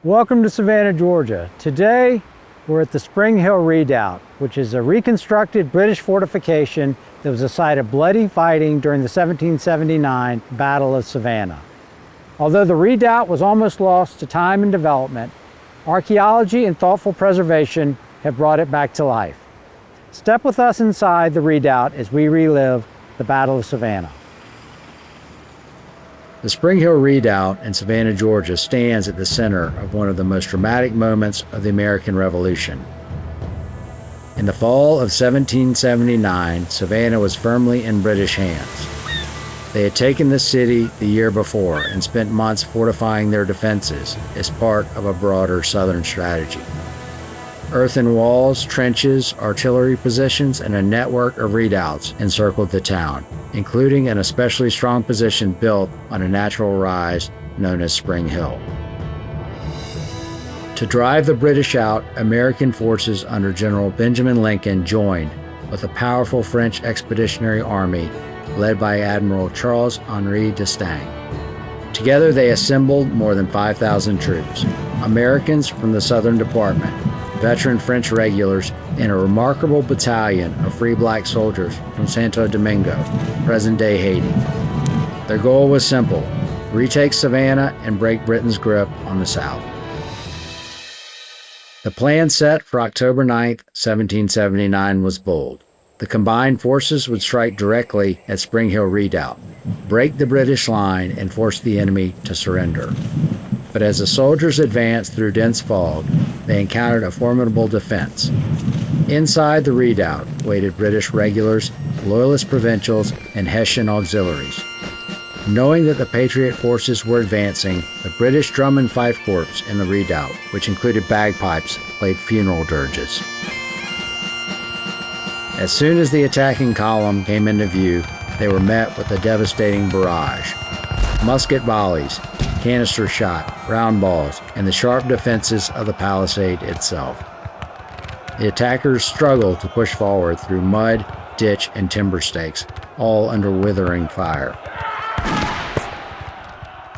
Welcome to Savannah, Georgia. Today, we're at the Spring Hill Redoubt, which is a reconstructed British fortification that was a site of bloody fighting during the 1779 Battle of Savannah. Although the redoubt was almost lost to time and development, archaeology and thoughtful preservation have brought it back to life. Step with us inside the redoubt as we relive the Battle of Savannah. The Spring Hill Redoubt in Savannah, Georgia stands at the center of one of the most dramatic moments of the American Revolution. In the fall of 1779, Savannah was firmly in British hands. They had taken the city the year before and spent months fortifying their defenses as part of a broader Southern strategy. Earthen walls, trenches, artillery positions, and a network of redoubts encircled the town, including an especially strong position built on a natural rise known as Spring Hill. To drive the British out, American forces under General Benjamin Lincoln joined with a powerful French expeditionary army led by Admiral Charles-Henri d'Estaing. Together they assembled more than 5,000 troops, Americans from the Southern Department, veteran French regulars, and a remarkable battalion of free black soldiers from Santo Domingo, present-day Haiti. Their goal was simple: retake Savannah and break Britain's grip on the South. The plan set for October 9, 1779 was bold. The combined forces would strike directly at Spring Hill Redoubt, break the British line, and force the enemy to surrender. But as the soldiers advanced through dense fog, they encountered a formidable defense. Inside the redoubt waited British regulars, Loyalist provincials, and Hessian auxiliaries. Knowing that the Patriot forces were advancing, the British drum and fife corps in the redoubt, which included bagpipes, played funeral dirges. As soon as the attacking column came into view, they were met with a devastating barrage. Musket volleys, canister shot, round balls, and the sharp defenses of the palisade itself. The attackers struggled to push forward through mud, ditch, and timber stakes, all under withering fire.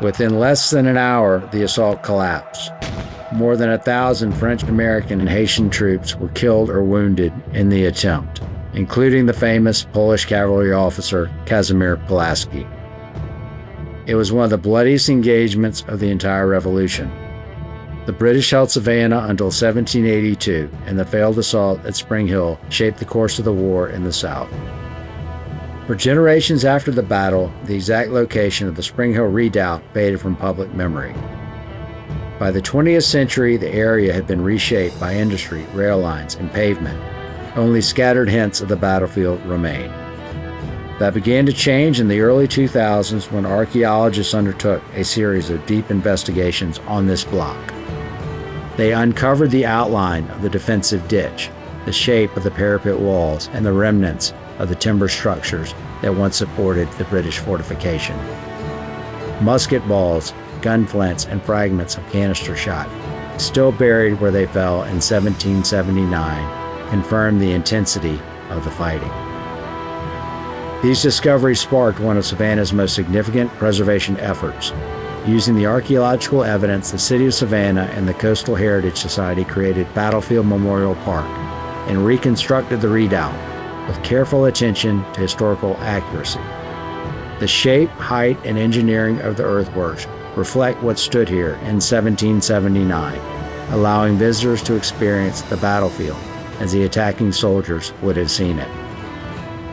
Within less than an hour, the assault collapsed. More than 1,000 French, American, and Haitian troops were killed or wounded in the attempt, including the famous Polish cavalry officer Casimir Pulaski. It was one of the bloodiest engagements of the entire Revolution. The British held Savannah until 1782, and the failed assault at Spring Hill shaped the course of the war in the South. For generations after the battle, the exact location of the Spring Hill Redoubt faded from public memory. By the 20th century, the area had been reshaped by industry, rail lines, and pavement. Only scattered hints of the battlefield remained. That began to change in the early 2000s when archaeologists undertook a series of deep investigations on this block. They uncovered the outline of the defensive ditch, the shape of the parapet walls, and the remnants of the timber structures that once supported the British fortification. Musket balls, gun flints, and fragments of canister shot, still buried where they fell in 1779, confirmed the intensity of the fighting. These discoveries sparked one of Savannah's most significant preservation efforts. Using the archaeological evidence, the City of Savannah and the Coastal Heritage Society created Battlefield Memorial Park and reconstructed the redoubt with careful attention to historical accuracy. The shape, height, and engineering of the earthworks reflect what stood here in 1779, allowing visitors to experience the battlefield as the attacking soldiers would have seen it.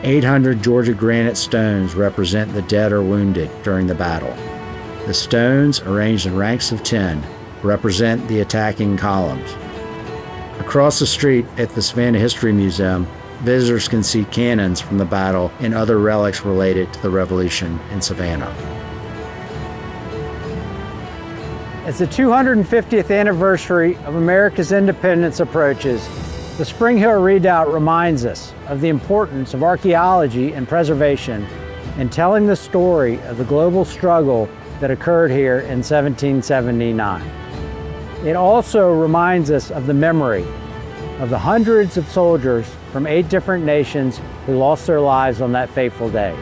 800 Georgia granite stones represent the dead or wounded during the battle. The stones, arranged in ranks of 10, represent the attacking columns. Across the street at the Savannah History Museum, visitors can see cannons from the battle and other relics related to the Revolution in Savannah. As the 250th anniversary of America's independence approaches, the Spring Hill Redoubt reminds us of the importance of archaeology and preservation in telling the story of the global struggle that occurred here in 1779. It also reminds us of the memory of the hundreds of soldiers from 8 different nations who lost their lives on that fateful day.